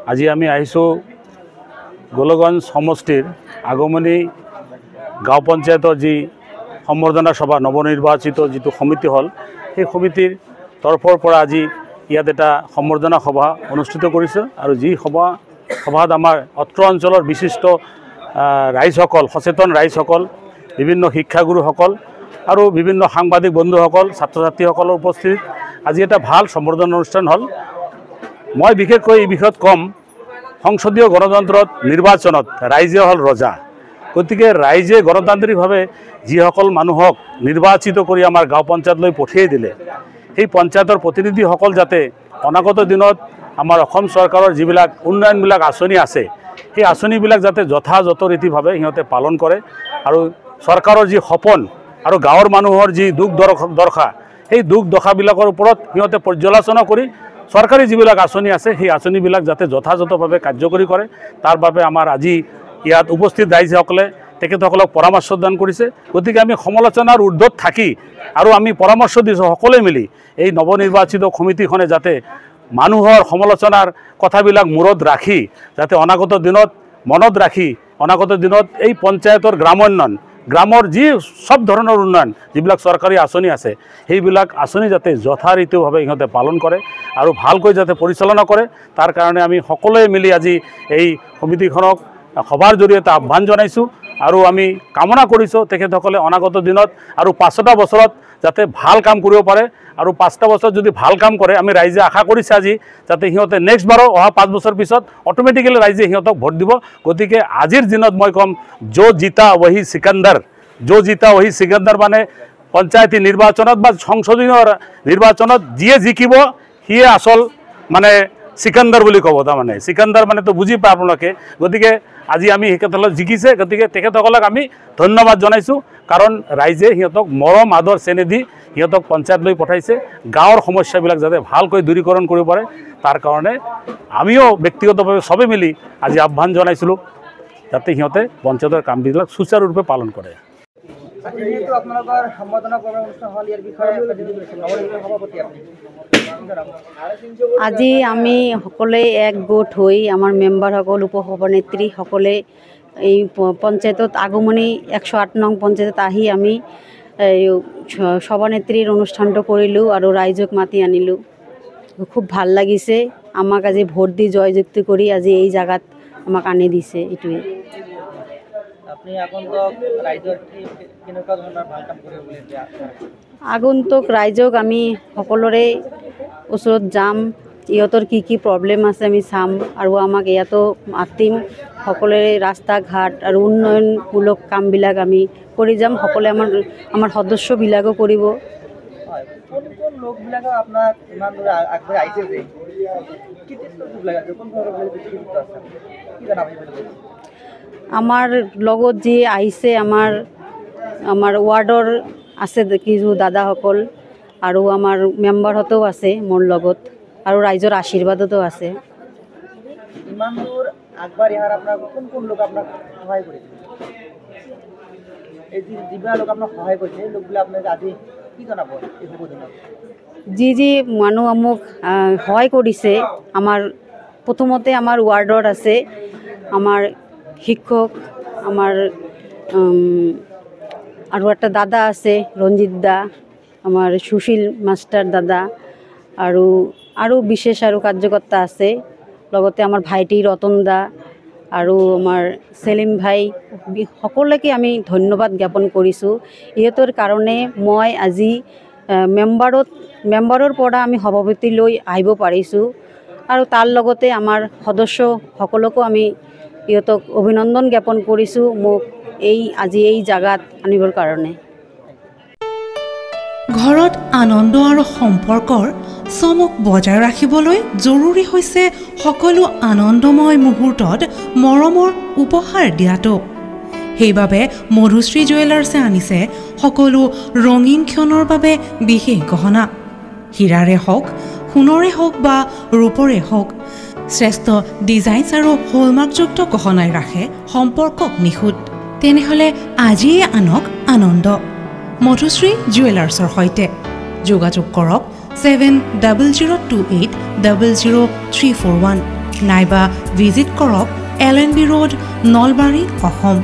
আজি আমি আহিছোঁ গোলগঞ্জ সমষ্টিৰ আগমনী গাঁও পঞ্চায়তৰ যি সম্বৰ্ধনা সভা নৱনিৰ্বাচিত যিটো সমিতি হ'ল সেই সমিতিৰ তৰফৰ পৰা আজি ইয়াত এটা সম্বৰ্ধনা সভা অনুষ্ঠিত কৰিছে আৰু যি সভাত আমাৰ অত্ৰ অঞ্চলৰ বিশিষ্ট ৰাইজসকল সচেতন ৰাইজসকল বিভিন্ন শিক্ষাগুৰুসকল আৰু বিভিন্ন সাংবাদিক বন্ধুসকল ছাত্ৰ ছাত্ৰীসকলৰ উপস্থিত আজি এটা ভাল সম্বৰ্ধনা অনুষ্ঠান হ'ল। মই বিশেষকৈ এই বিষয়ত কম সংসদীয় গণতন্ত্ৰত নিৰ্বাচনত ৰাইজে হ'ল ৰজা। গতিকে ৰাইজে গণতান্ত্ৰিকভাৱে যিসকল মানুহক নিৰ্বাচিত কৰি আমাৰ গাঁও পঞ্চায়তলৈ পঠিয়াই দিলে সেই পঞ্চায়তৰ প্ৰতিনিধিসকল যাতে অনাগত দিনত আমাৰ অসম চৰকাৰৰ যিবিলাক উন্নয়নবিলাক আঁচনি আছে সেই আঁচনিবিলাক যাতে যথাযথ ৰীতিভাৱে সিহঁতে পালন কৰে আৰু চৰকাৰৰ যি সপোন আৰু গাঁৱৰ মানুহৰ যি দুখ দৰখা সেই দুখ দশাবিলাকৰ ওপৰত সিহঁতে পৰ্যালোচনা কৰি চৰকাৰী যিবিলাক আঁচনি আছে সেই আঁচনিবিলাক যাতে যথাযথভাৱে কাৰ্যকৰী কৰে তাৰ বাবে আমাৰ আজি ইয়াত উপস্থিত ৰাইজসকলে তেখেতসকলক পৰামৰ্শ দান কৰিছে। গতিকে আমি সমালোচনাৰ ঊৰ্ধত থাকি আৰু আমি পৰামৰ্শ দিছোঁ সকলোৱে মিলি এই নৱনিৰ্বাচিত সমিতিখনে যাতে মানুহৰ সমালোচনাৰ কথাবিলাক মূৰত ৰাখি যাতে অনাগত দিনত মনত ৰাখি অনাগত দিনত এই পঞ্চায়তৰ গ্ৰামোন্নয়ন গ্ৰামৰ যি সব ধৰণৰ উন্নয়ন যিবিলাক চৰকাৰী আঁচনি আছে সেইবিলাক আঁচনি যাতে যথাৰীতিভাৱে সিহঁতে পালন কৰে আৰু ভালকৈ যাতে পৰিচালনা কৰে তাৰ কাৰণে আমি সকলোৱে মিলি আজি এই সমিতিখনক সভাৰ জৰিয়তে আহ্বান জনাইছোঁ আৰু আমি কামনা কৰিছোঁ তেখেতসকলে অনাগত দিনত আৰু 5টা বছৰত যাতে ভাল কাম কৰিব পাৰে আৰু 5টা বছৰত যদি ভাল কাম কৰে আমি ৰাইজে আশা কৰিছে আজি যাতে সিহঁতে নেক্সট বাৰো অহা 5 বছৰ পিছত অট'মেটিকেলি ৰাইজে সিহঁতক ভোট দিব। গতিকে আজিৰ দিনত মই ক'ম যো জিতা ওহি সিকান্দাৰ মানে পঞ্চায়তী নিৰ্বাচনত বা সংসদীয় নিৰ্বাচনত যিয়ে জিকিব সিয়ে আচল মানে সিকান্দাৰ বুলি ক'ব। তাৰমানে সিকান্দাৰ মানে তো বুজি পায় আপোনালোকে। গতিকে আজি আমি তেখেতসকলক জিকিছে গতিকে তেখেতসকলক আমি ধন্যবাদ জনাইছোঁ কাৰণ ৰাইজে সিহঁতক মৰম আদৰ চেনেহ দি সিহঁতক পঞ্চায়তলৈ পঠাইছে গাঁৱৰ সমস্যাবিলাক যাতে ভালকৈ দূৰীকৰণ কৰিব পাৰে তাৰ কাৰণে আমিও ব্যক্তিগতভাৱে সবে মিলি আজি আহ্বান জনাইছিলোঁ যাতে সিহঁতে পঞ্চায়তৰ কামবিলাক সুচাৰুৰূপে পালন কৰে। আজি আমি সকলোৱে একগোট হৈ আমাৰ মেম্বাৰসকল উপসভানেত্ৰীসকলে এই পঞ্চায়তত আগমনী 108 নং পঞ্চায়তত আহি আমি সভানেত্ৰীৰ অনুষ্ঠানটো কৰিলোঁ আৰু ৰাইজক মাতি আনিলোঁ। খুব ভাল লাগিছে আমাক আজি ভোট দি জয়যুক্ত কৰি আজি এই জাগাত আমাক আনি দিছে। এইটোৱে আগন্তুক ৰাইজক আমি সকলোৰে ওচৰত যাম ইহঁতৰ কি প্ৰব্লেম আছে আমি চাম আৰু আমাক ইয়াতো মাতিম সকলোৰে ৰাস্তা ঘাট আৰু উন্নয়নমূলক কামবিলাক আমি কৰি যাম সকলোৱে আমাৰ সদস্যবিলাকো কৰিব। আমাৰ লগত যি আহিছে আমাৰ ৱাৰ্ডৰ আছে কিছু দাদাসকল আৰু আমাৰ মেম্বাৰহঁতেও আছে মোৰ লগত আৰু ৰাইজৰ আশীৰ্বাদতো আছে। ইমান দূৰ আগবাঢ়ি অহাৰ আপোনাক কোন লোক আপোনাক সহায় কৰিছে? এই যিবিলাক লোক আপোনাক সহায় কৰিছে সেই লোকবিলাক আপোনাক আজি কি জনাব এই শুভ দিনত? যি মানুহ মোক সহায় কৰিছে আমাৰ প্ৰথমতে আমাৰ ৱাৰ্ডত আছে আমাৰ শিক্ষক আমাৰ আৰু এটা দাদা আছে ৰঞ্জিত দা আমাৰ সুশীল মাষ্টাৰ দাদা আৰু বিশেষ আৰু কাৰ্যকৰ্তা আছে লগতে আমাৰ ভাইটি ৰতন দা আৰু আমাৰ সেলিম ভাই সকলোকে আমি ধন্যবাদ জ্ঞাপন কৰিছোঁ। ইহঁতৰ কাৰণে মই আজি মেম্বাৰৰ পৰা আমি সভাপতিলৈ আহিব পাৰিছোঁ আৰু তাৰ লগতে আমাৰ সদস্য সকলকো আমি ইহঁতক অভিনন্দন জ্ঞাপন কৰিছোঁ মোক আজি এই জাগাত আনিবৰ কাৰণে। ঘৰত আনন্দ আৰু সম্পৰ্কৰ চমক বজাই ৰাখিবলৈ জৰুৰী হৈছে সকলো আনন্দময় মুহূৰ্তত মৰমৰ উপহাৰ দিয়াটো। সেইবাবে মধুশ্ৰী জুৱেলাৰ্ছে আনিছে সকলো ৰঙীন ক্ষণৰ বাবে বিশেষ গহনা। হীৰাৰে হওক সোণৰে হওক বা ৰূপৰে হওক শ্ৰেষ্ঠ ডিজাইনছ আৰু হলমাৰ্কযুক্ত গহনাই ৰাখে সম্পৰ্কক নিখুঁত। তেনেহ'লে আজিয়ে আনক আনন্দ মধুশ্ৰী জুৱেলাৰ্ছৰ সৈতে যোগাযোগ কৰক 7002800341। নাইবা ভিজিট কৰক LNB ৰোড, নলবাৰী, অসম।